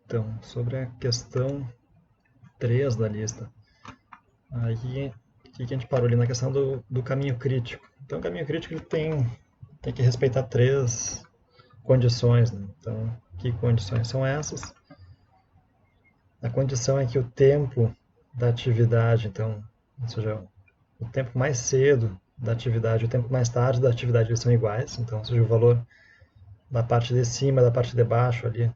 Então, sobre a questão 3 da lista, aí o que a gente parou ali na questão do caminho crítico. Então, o caminho crítico ele tem que respeitar três condições, né? Então, que condições são essas? A condição é que o tempo da atividade, então, ou seja, o tempo mais cedo da atividade e o tempo mais tarde da atividade eles são iguais, então, ou seja, o valor da parte de cima, da parte de baixo ali,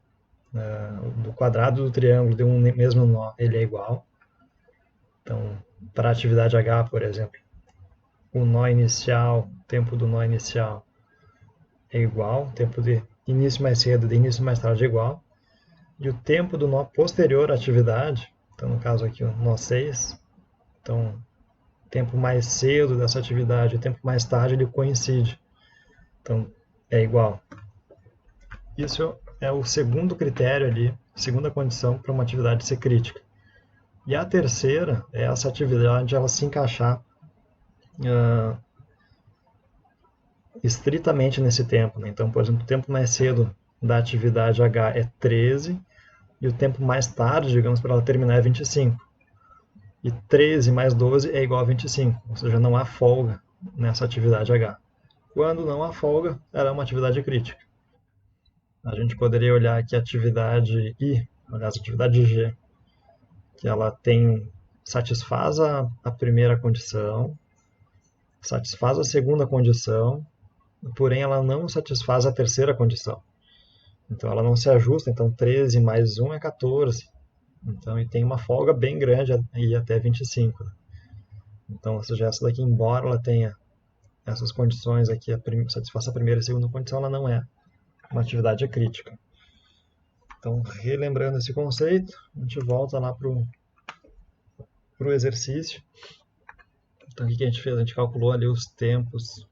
do quadrado do triângulo de um mesmo nó, ele é igual. Então, para a atividade H, por exemplo, o nó inicial, o tempo do nó inicial é igual, o tempo de início mais cedo, de início mais tarde é igual, e o tempo do nó posterior à atividade, então no caso aqui o nó 6, então o tempo mais cedo dessa atividade e o tempo mais tarde ele coincide, então é igual. Isso é o segundo critério ali, segunda condição para uma atividade ser crítica. E a terceira é essa atividade ela se encaixar uh, estritamente nesse tempo, né? Então, por exemplo, o tempo mais cedo da atividade H é 13 e o tempo mais tarde, digamos, para ela terminar é 25. E 13 mais 12 é igual a 25, ou seja, não há folga nessa atividade H. Quando não há folga, ela é uma atividade crítica. A gente poderia olhar aqui a atividade I, aliás, a atividade G, que ela satisfaz a primeira condição, satisfaz a segunda condição, porém ela não satisfaz a terceira condição. Então ela não se ajusta, então 13 mais 1 é 14. Então, e tem uma folga bem grande aí até 25. Então, ou seja, essa daqui, embora ela tenha essas condições aqui, satisfaça a primeira e a segunda condição, ela não é uma atividade crítica. Então, relembrando esse conceito, a gente volta lá para o exercício. Então, o que a gente fez? A gente calculou ali os tempos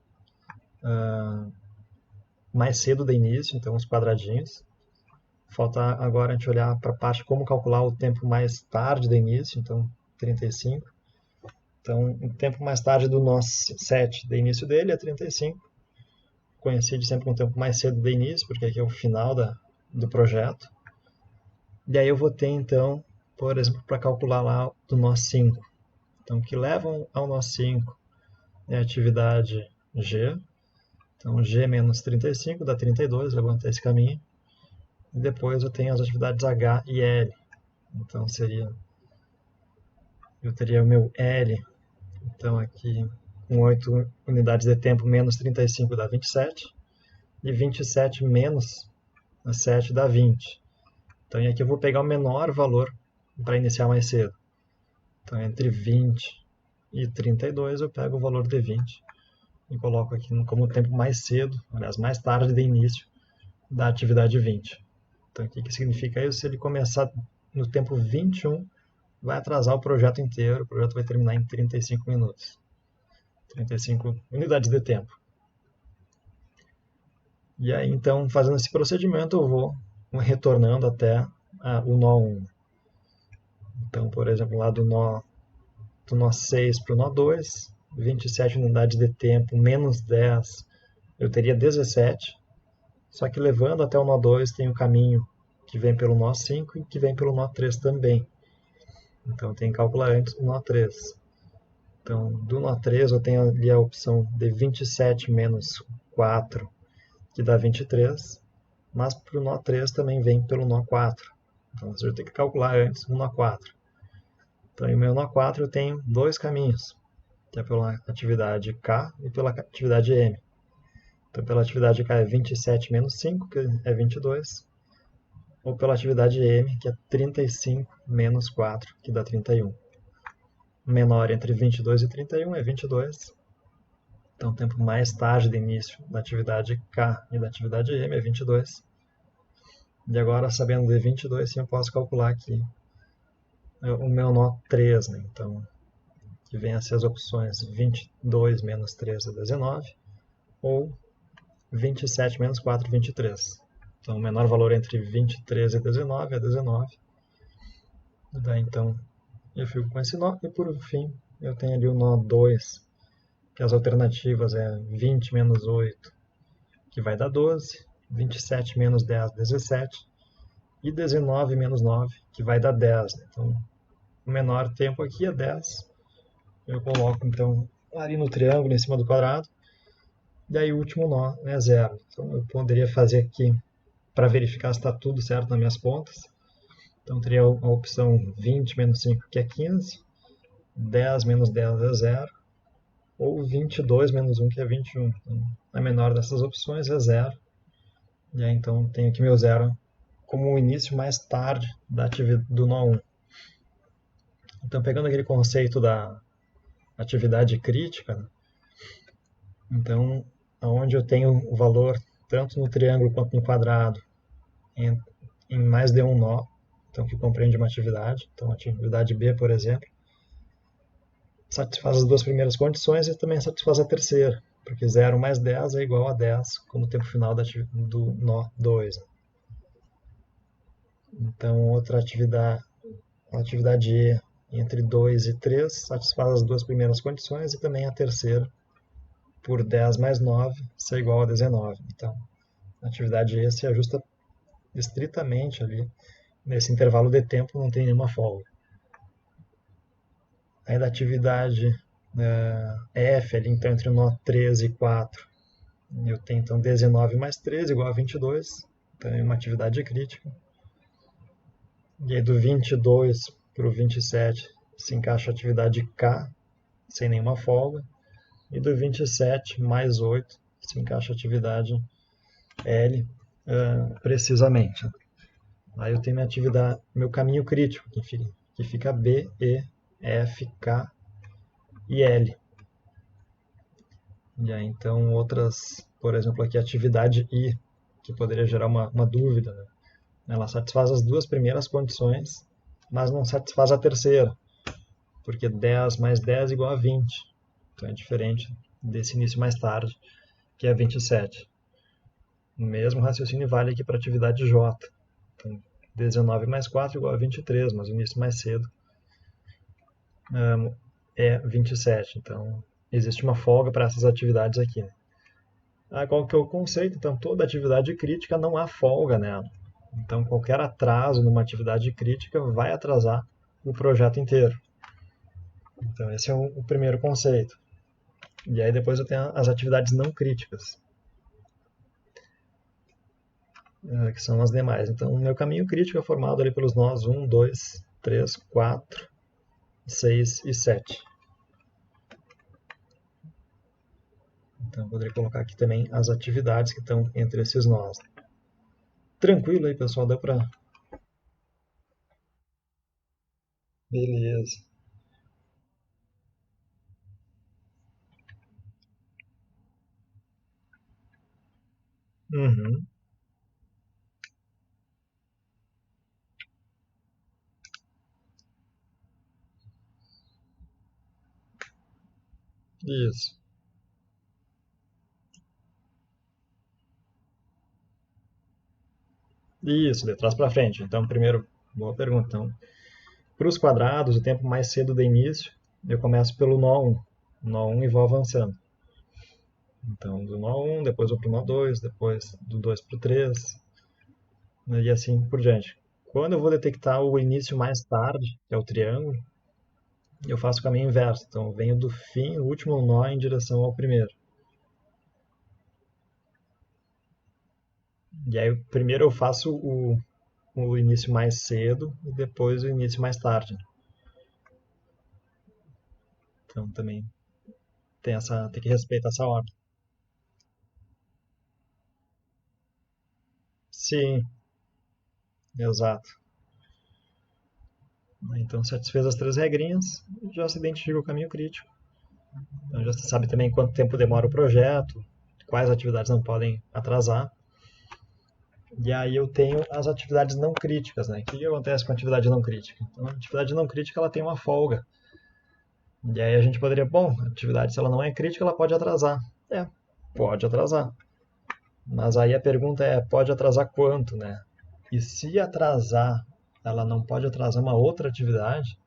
mais cedo do início, então os quadradinhos. Falta agora a gente olhar para a parte como calcular o tempo mais tarde do início, então 35. Então, o tempo mais tarde do nó 7 do início dele é 35. Coincide sempre com o tempo mais cedo do início, porque aqui é o final do projeto. E aí eu vou ter, então, por exemplo, para calcular lá do nó 5. Então, o que levam ao nó 5 é a atividade G. Então, G menos 35 dá 32, levanta esse caminho. E depois eu tenho as atividades H e L. Então, eu teria o meu L, então aqui com 8 unidades de tempo menos 35 dá 27. E 27 menos 7 dá 20. Então, e aqui eu vou pegar o menor valor para iniciar mais cedo. Então, entre 20 e 32 eu pego o valor de 20 e coloco aqui como tempo mais cedo, aliás, mais tarde de início da atividade 20. Então, o que significa isso? Se ele começar no tempo 21, vai atrasar o projeto inteiro, o projeto vai terminar em 35 minutos. 35 unidades de tempo. E aí, então, fazendo esse procedimento, eu vou retornando até o nó 1. Então, por exemplo, lá do nó 6 para o nó 2, 27 unidades de tempo menos 10, eu teria 17. Só que levando até o nó 2 tem o caminho que vem pelo nó 5 e que vem pelo nó 3 também. Então tem que calcular antes o nó 3. Então, do nó 3 eu tenho ali a opção de 27 menos 4, que dá 23, mas para o nó 3 também vem pelo nó 4. Então eu tenho que calcular antes o nó 4. Então, em meu nó 4 eu tenho dois caminhos, que é pela atividade K e pela atividade M. Então, pela atividade K é 27 menos 5, que é 22, ou pela atividade M, que é 35 menos 4, que dá 31. O menor entre 22 e 31 é 22. Então, o tempo mais tarde de início da atividade K e da atividade M é 22. E agora, sabendo de 22, sim, eu posso calcular aqui o meu nó 3, né? Então, que vem a ser as opções 22 menos 3 é 19, ou 27 menos 4, 23. Então, o menor valor entre 23 e 19 é 19. E daí, então, eu fico com esse nó. E, por fim, eu tenho ali o nó 2, que as alternativas é 20 menos 8, que vai dar 12, 27 menos 10, 17, e 19 menos 9, que vai dar 10. Né? Então, o menor tempo aqui é 10. Eu coloco, então, ali no triângulo, em cima do quadrado. Daí o último nó é 0. Então, eu poderia fazer aqui, para verificar se está tudo certo nas minhas contas. Então, teria a opção 20 menos 5, que é 15. 10 menos 10 é 0. Ou 22 menos 1, que é 21. Então, a menor dessas opções é 0. E aí, então, tenho aqui meu 0 como o início mais tarde do nó 1. Então, pegando aquele conceito da atividade crítica, né? Então, onde eu tenho o valor tanto no triângulo quanto no quadrado em mais de um nó, então que compreende uma atividade, então a atividade B, por exemplo, satisfaz as duas primeiras condições e também satisfaz a terceira, porque 0 mais 10 é igual a 10 como tempo final do nó 2. Então, outra atividade, a atividade E entre 2 e 3 satisfaz as duas primeiras condições e também a terceira, por 10 mais 9, ser igual a 19. Então, a atividade E se ajusta estritamente ali nesse intervalo de tempo, não tem nenhuma folga. Aí da atividade F, ali, então entre o nó 13 e 4, eu tenho então 19 mais 13 igual a 22, então é uma atividade crítica. E aí do 22 para o 27 se encaixa a atividade K, sem nenhuma folga. E do 27 mais 8 se encaixa a atividade L, precisamente. Aí eu tenho minha atividade, meu caminho crítico, que fica B, E, F, K e L. E aí, então, outras, por exemplo, aqui a atividade I, que poderia gerar uma dúvida, né? Ela satisfaz as duas primeiras condições, mas não satisfaz a terceira, porque 10 mais 10 é igual a 20. Então é diferente desse início mais tarde, que é 27. O mesmo raciocínio vale aqui para a atividade J. Então, 19 mais 4 é igual a 23, mas o início mais cedo é 27. Então, existe uma folga para essas atividades aqui. Qual que é o conceito? Então, toda atividade crítica não há folga nela. Então, qualquer atraso numa atividade crítica vai atrasar o projeto inteiro. Então, esse é o primeiro conceito. E aí depois eu tenho as atividades não críticas, que são as demais. Então, o meu caminho crítico é formado ali pelos nós 1, 2, 3, 4, 6 e 7. Então, eu poderia colocar aqui também as atividades que estão entre esses nós. Tranquilo aí, pessoal? Deu para... Beleza. Uhum. Isso. Isso, de trás para frente. Então, primeiro, boa pergunta. Então, para os quadrados, o tempo mais cedo de início, eu começo pelo nó 1. Nó 1 e vou avançando. Então, do nó 1, depois vou para o nó 2, depois do 2 para o 3, né, e assim por diante. Quando eu vou detectar o início mais tarde, que é o triângulo, eu faço o caminho inverso. Então, eu venho do fim, o último nó, em direção ao primeiro. E aí, primeiro eu faço o início mais cedo e depois o início mais tarde. Então, também tem que respeitar essa ordem. Sim, exato. Então, satisfez as três regrinhas, já se identifica o caminho crítico. Então, já se sabe também quanto tempo demora o projeto, quais atividades não podem atrasar. E aí eu tenho as atividades não críticas, né? O que acontece com a atividade não crítica? Então, a atividade não crítica ela tem uma folga. E aí a gente poderia, bom, a atividade se ela não é crítica, ela pode atrasar. É, pode atrasar. Mas aí a pergunta é, pode atrasar quanto, né? E se atrasar, ela não pode atrasar uma outra atividade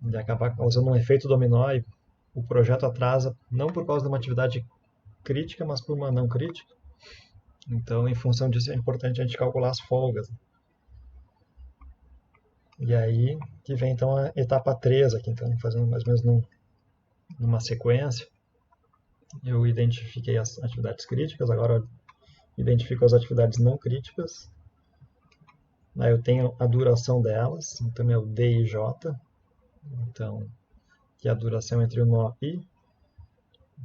e acabar causando um efeito dominó e o projeto atrasa não por causa de uma atividade crítica, mas por uma não crítica. Então, em função disso, é importante a gente calcular as folgas. E aí que vem então a etapa 3 aqui, então fazendo mais ou menos numa sequência. Eu identifiquei as atividades críticas, agora eu identifico as atividades não críticas. Aí eu tenho a duração delas, então é o D e J, então, que é a duração entre o nó I,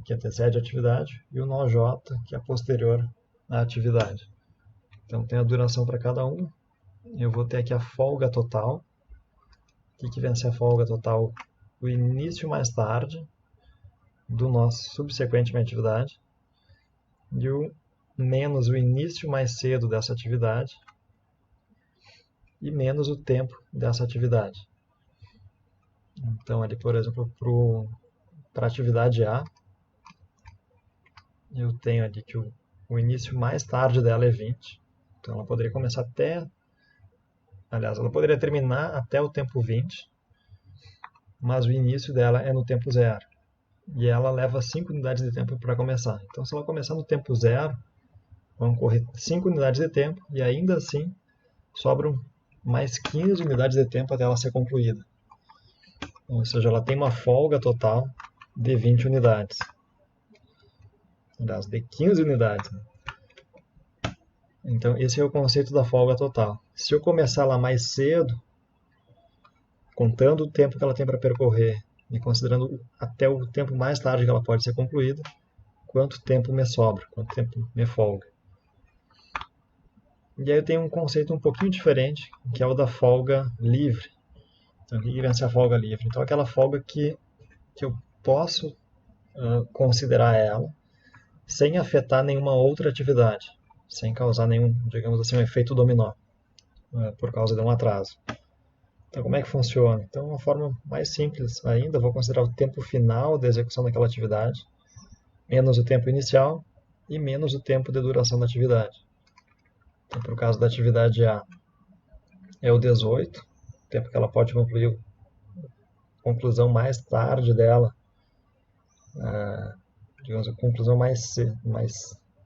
que antecede a atividade, e o nó J, que é posterior à atividade. Então tem a duração para cada um. Eu vou ter aqui a folga total. O que vem a ser a folga total? O início mais tarde do nosso subsequente à atividade e o menos o início mais cedo dessa atividade e menos o tempo dessa atividade. Então, ali, por exemplo, para a atividade A, eu tenho ali que o início mais tarde dela é 20. Então, ela poderia começar até... Aliás, ela poderia terminar até o tempo 20, mas o início dela é no tempo 0. E ela leva 5 unidades de tempo para começar. Então, se ela começar no tempo 0, vão correr 5 unidades de tempo e ainda assim sobram mais 15 unidades de tempo até ela ser concluída. Ou seja, ela tem uma folga total de 20 unidades. Aliás, de 15 unidades. Então, esse é o conceito da folga total. Se eu começar lá mais cedo, contando o tempo que ela tem para percorrer e considerando até o tempo mais tarde que ela pode ser concluída, quanto tempo me sobra, quanto tempo me folga. E aí eu tenho um conceito um pouquinho diferente, que é o da folga livre. Então, o que vem a ser a folga livre? Então, aquela folga que eu posso considerar ela sem afetar nenhuma outra atividade, sem causar nenhum, digamos assim, um efeito dominó, por causa de um atraso. Então, como é que funciona? Então, uma forma mais simples ainda, vou considerar o tempo final da execução daquela atividade, menos o tempo inicial e menos o tempo de duração da atividade. Então, para o caso da atividade A, é o 18, o tempo que ela pode concluir, a conclusão mais tarde dela, digamos, a conclusão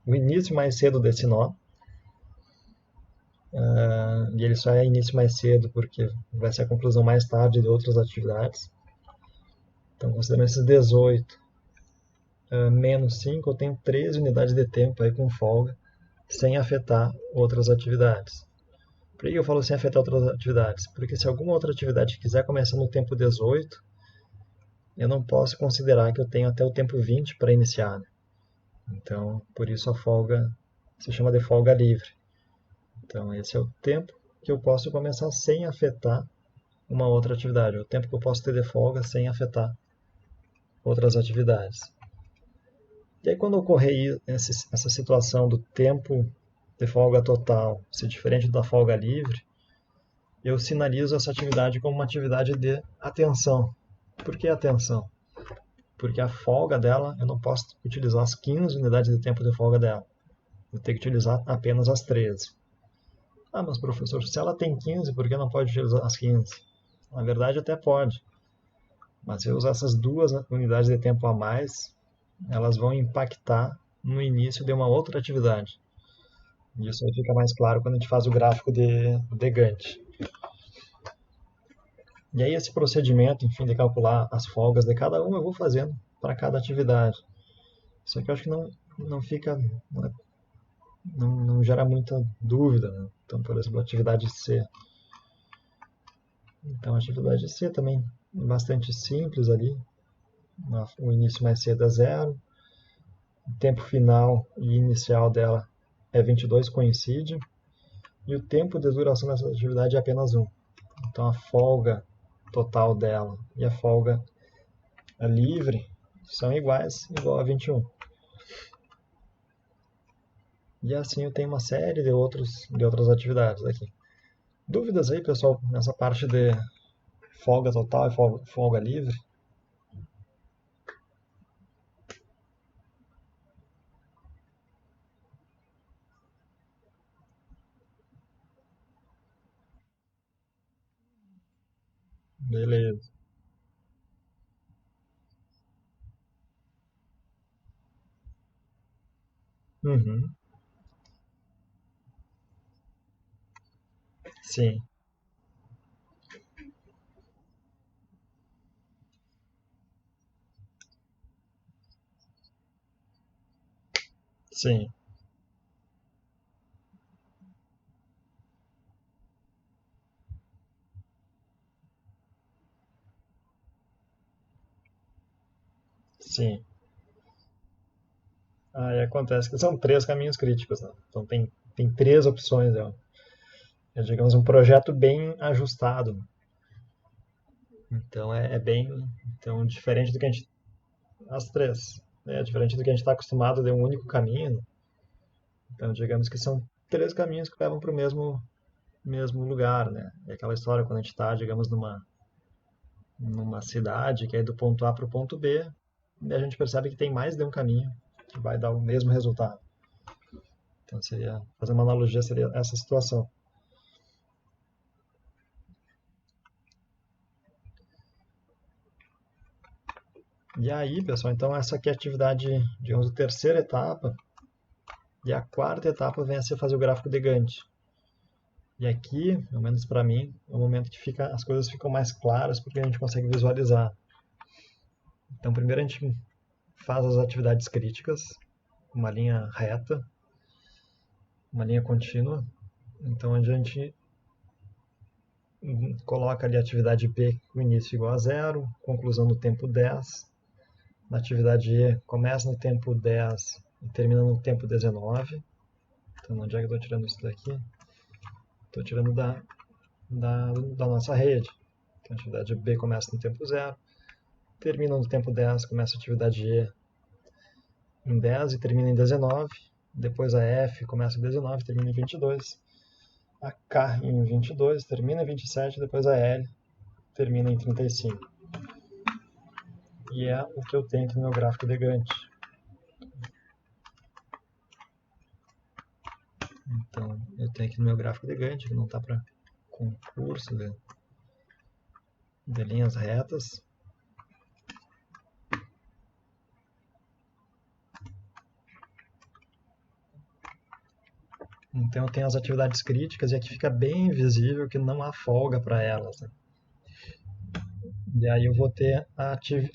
o início mais cedo desse nó. E ele só é início mais cedo porque vai ser a conclusão mais tarde de outras atividades. Então, considerando esses 18 menos 5, eu tenho 13 unidades de tempo aí com folga, sem afetar outras atividades. Por que eu falo sem afetar outras atividades? Porque se alguma outra atividade quiser começar no tempo 18, eu não posso considerar que eu tenho até o tempo 20 para iniciar. Então, por isso a folga se chama de folga livre. Então, esse é o tempo que eu posso começar sem afetar uma outra atividade, o tempo que eu posso ter de folga sem afetar outras atividades. E aí, quando ocorrer essa situação do tempo de folga total ser diferente da folga livre, eu sinalizo essa atividade como uma atividade de atenção. Por que atenção? Porque a folga dela, eu não posso utilizar as 15 unidades de tempo de folga dela. Eu tenho que utilizar apenas as 13. Ah, mas professor, se ela tem 15, por que não pode utilizar as 15? Na verdade, até pode. Mas se eu usar essas 2 unidades de tempo a mais, elas vão impactar no início de uma outra atividade. E isso aí fica mais claro quando a gente faz o gráfico de Gantt. E aí esse procedimento, enfim, de calcular as folgas de cada uma, eu vou fazendo para cada atividade. Só que eu acho que não fica, não gera muita dúvida, né? Então, por exemplo, a atividade C. Então, a atividade C também é bastante simples ali. O início mais cedo é 0. O tempo final e inicial dela é 22, coincide. E o tempo de duração dessa atividade é apenas 1. Então, a folga total dela e a folga livre são iguais, igual a 21. E assim eu tenho uma série de outras atividades aqui. Dúvidas aí, pessoal, nessa parte de folga total e folga livre? Beleza. Uhum. Sim. Sim, sim. Aí acontece que são três caminhos críticos, né? Então tem três opções. É, digamos, um projeto bem ajustado. Então é bem então, diferente do que a gente. As três. É diferente do que a gente está acostumado de um único caminho. Então, digamos que são três caminhos que levam para o mesmo lugar, né? É aquela história quando a gente está, digamos, numa cidade, que é do ponto A para o ponto B, e a gente percebe que tem mais de um caminho que vai dar o mesmo resultado. Então, seria, fazer uma analogia, seria essa situação. E aí, pessoal, então essa aqui é a atividade, digamos, a terceira etapa, e a quarta etapa vem a ser fazer o gráfico de Gantt. E aqui, pelo menos para mim, é o momento que as coisas ficam mais claras porque a gente consegue visualizar. Então, primeiro a gente faz as atividades críticas, uma linha reta, uma linha contínua. Então, a gente coloca ali a atividade B com início igual a zero, conclusão no tempo 10. Na atividade E, começa no tempo 10 e termina no tempo 19. Então, onde é que eu estou tirando isso daqui? Estou tirando da nossa rede. Então, a atividade B começa no tempo zero, termina no tempo 10, começa a atividade E em 10 e termina em 19. Depois a F começa em 19 e termina em 22. A K em 22, termina em 27. Depois a L termina em 35. E é o que eu tenho aqui no meu gráfico de Gantt. Então, eu tenho aqui no meu gráfico de Gantt, que não está para concurso de linhas retas. Então, eu tenho as atividades críticas e aqui fica bem visível que não há folga para elas, né? E aí eu vou ter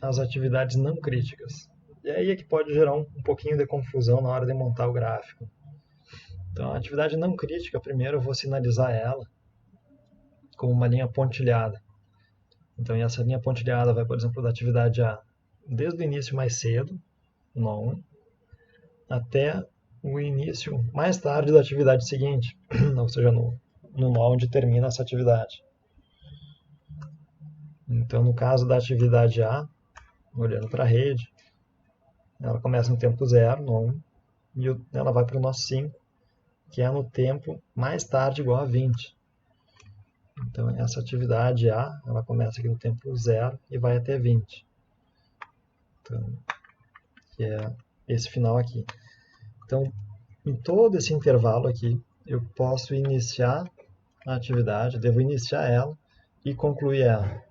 as atividades não críticas. E aí é que pode gerar um pouquinho de confusão na hora de montar o gráfico. Então, a atividade não crítica, primeiro eu vou sinalizar ela como uma linha pontilhada. Então, essa linha pontilhada vai, por exemplo, da atividade A desde o início mais cedo, nó 1, até o início mais tarde da atividade seguinte, ou seja, no nó onde termina essa atividade. Então, no caso da atividade A, olhando para a rede, ela começa no tempo zero, nó 1, e ela vai para o nó 5, que é no tempo mais tarde igual a 20. Então, essa atividade A, ela começa aqui no tempo zero e vai até 20. Então, que é esse final aqui. Então, em todo esse intervalo aqui, eu posso iniciar a atividade, devo iniciar ela e concluir ela.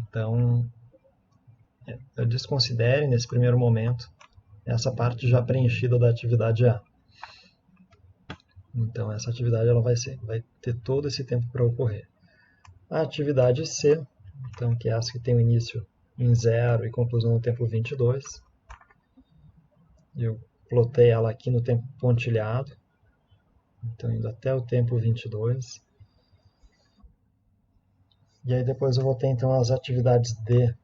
Então, eu desconsidere nesse primeiro momento essa parte já preenchida da atividade A. Então, essa atividade ela vai ter todo esse tempo para ocorrer. A atividade C, então, que é essa que tem o início em 0 e conclusão no tempo 22. Eu plotei ela aqui no tempo pontilhado, então indo até o tempo 22. E aí depois eu vou ter então as atividades D,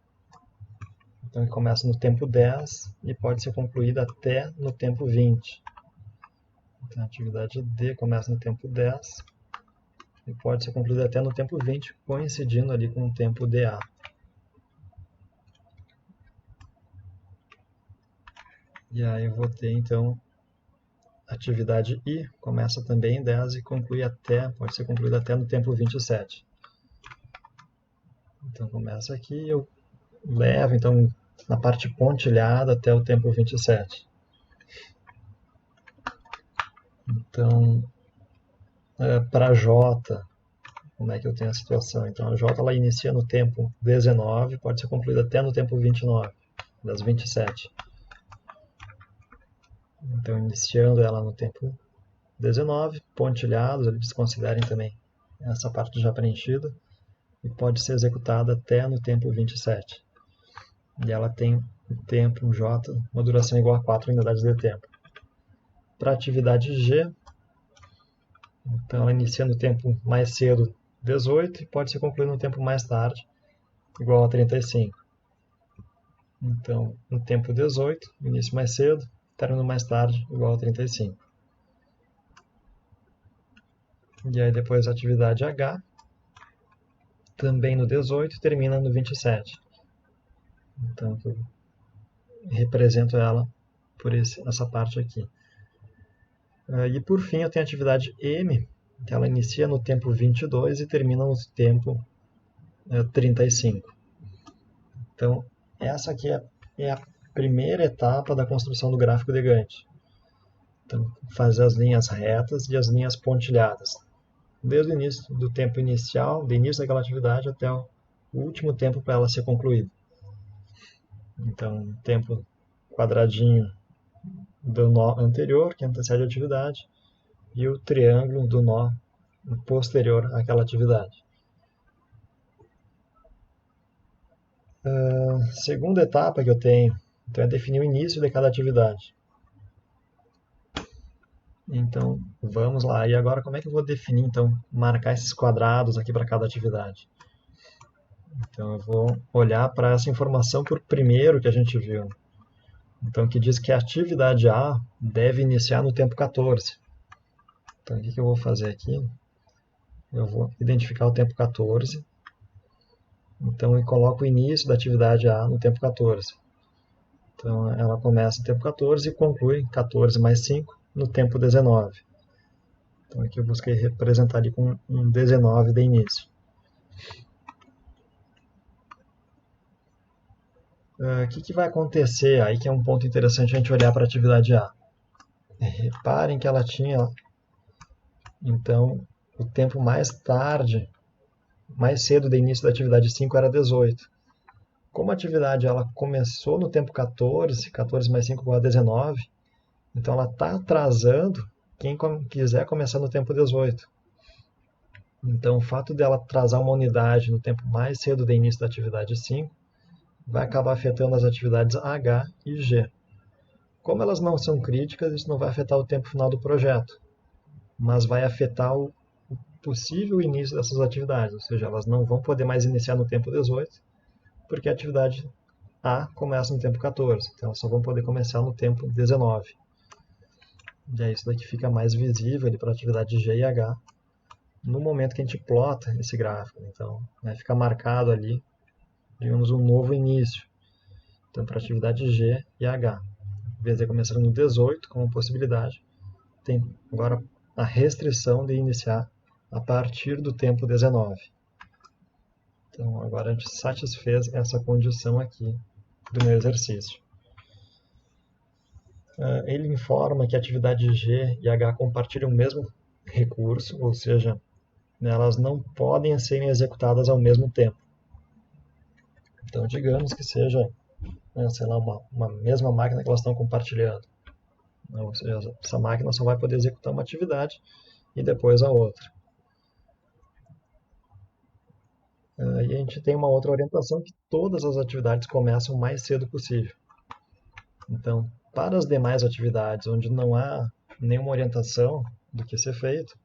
então que começa no tempo 10 e pode ser concluída até no tempo 20. Então a atividade D começa no tempo 10 e pode ser concluída até no tempo 20, coincidindo ali com o tempo DA. E aí eu vou ter então a atividade I, começa também em 10 e pode ser concluída até no tempo 27. Então começa aqui, eu levo então na parte pontilhada até o tempo 27. Então, para J, como é que eu tenho a situação? Então, a J ela inicia no tempo 19, pode ser concluída até no tempo 29, das 27. Então, iniciando ela no tempo 19, pontilhados, eles considerem também essa parte já preenchida, e pode ser executada até no tempo 27. E ela tem o tempo, um J, uma duração igual a 4 unidades de tempo. para a atividade G, então ela inicia no tempo mais cedo, 18, e pode ser concluída no tempo mais tarde, igual a 35. Então, no tempo 18, início mais cedo, término mais tarde, igual a 35. E aí depois a atividade H, também no 18, termina no 27. Então, eu represento ela por essa parte aqui. E por fim, eu tenho a atividade M, que ela inicia no tempo 22 e termina no tempo 35. Então, essa aqui é a primeira etapa da construção do gráfico de Gantt. Então, fazer as linhas retas e as linhas pontilhadas. Desde o início do tempo inicial, do início daquela atividade até o último tempo para ela ser concluída. Então, tempo quadradinho do nó anterior, que antecede a atividade, e o triângulo do nó posterior àquela atividade. Segunda etapa que eu tenho, então, é definir o início de cada atividade. Então, vamos lá. E agora, como é que eu vou definir, então, marcar esses quadrados aqui para cada atividade? Então, eu vou olhar para essa informação por primeiro que a gente viu. Então, que diz que a atividade A deve iniciar no tempo 14. Então, o que eu vou fazer aqui? Eu vou identificar o tempo 14. Então, eu coloco o início da atividade A no tempo 14. Então, ela começa no tempo 14 e conclui 14 mais 5 no tempo 19. Então, aqui eu busquei representar ali com um 19 de início. O que vai acontecer aí, que é um ponto interessante a gente olhar para a atividade A. Reparem que ela tinha, então, o tempo mais tarde, mais cedo do início da atividade 5 era 18. Como a atividade ela começou no tempo 14, 14 mais 5 igual a 19, então ela está atrasando quem quiser começar no tempo 18. Então, o fato dela atrasar uma unidade no tempo mais cedo do início da atividade 5 vai acabar afetando as atividades H e G. Como elas não são críticas, isso não vai afetar o tempo final do projeto, mas vai afetar o possível início dessas atividades, ou seja, elas não vão poder mais iniciar no tempo 18, porque a atividade A começa no tempo 14, então elas só vão poder começar no tempo 19. E aí isso daqui fica mais visível para a atividade G e H no momento que a gente plota esse gráfico. Então, fica marcado ali, digamos, um novo início. Então, para a atividade G e H. Em vez de começar no 18 como possibilidade, tem agora a restrição de iniciar a partir do tempo 19. Então, agora a gente satisfez essa condição aqui do meu exercício. Ele informa que a atividade G e H compartilham o mesmo recurso, ou seja, elas não podem ser executadas ao mesmo tempo. Então, digamos que seja, sei lá, uma mesma máquina que elas estão compartilhando. Ou seja, essa máquina só vai poder executar uma atividade e depois a outra. E a gente tem uma outra orientação que todas as atividades começam o mais cedo possível. Então, para as demais atividades onde não há nenhuma orientação do que ser feito,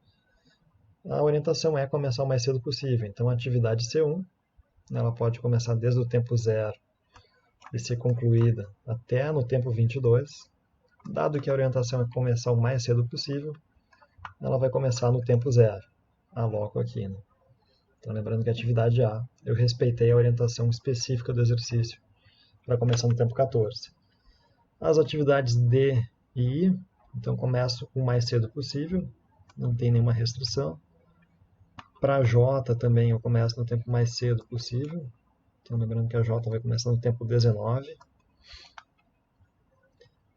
a orientação é começar o mais cedo possível. Então, a atividade C1, ela pode começar desde o tempo 0 e ser concluída até no tempo 22. Dado que a orientação é começar o mais cedo possível, ela vai começar no tempo 0. Aloco aqui, né? Então, lembrando que a atividade A, eu respeitei a orientação específica do exercício para começar no tempo 14. As atividades D e I, então começo o mais cedo possível, não tem nenhuma restrição. Para J também eu começo no tempo mais cedo possível, então lembrando que a J vai começar no tempo 19.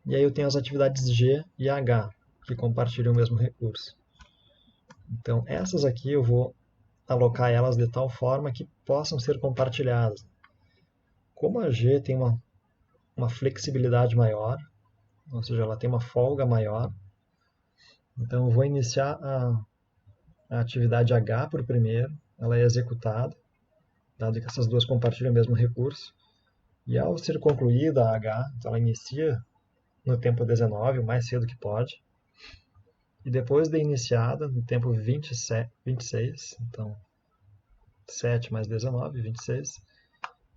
E aí eu tenho as atividades G e H, que compartilham o mesmo recurso. Então essas aqui eu vou alocar elas de tal forma que possam ser compartilhadas. Como a G tem uma flexibilidade maior, ou seja, ela tem uma folga maior, então eu vou iniciar a atividade H por primeiro, ela é executada, dado que essas duas compartilham o mesmo recurso, e ao ser concluída a H, então ela inicia no tempo 19, o mais cedo que pode, E depois de iniciada, no tempo 26, então 7 mais 19, 26.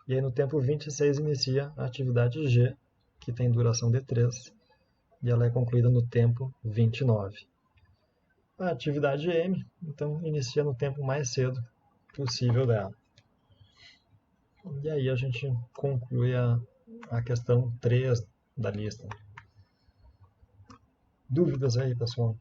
E aí no tempo 26 inicia a atividade G, que tem duração de 3, e ela é concluída no tempo 29. A atividade M, então, inicia no tempo mais cedo possível dela. E aí a gente conclui a questão 3 da lista. Dúvidas aí, pessoal?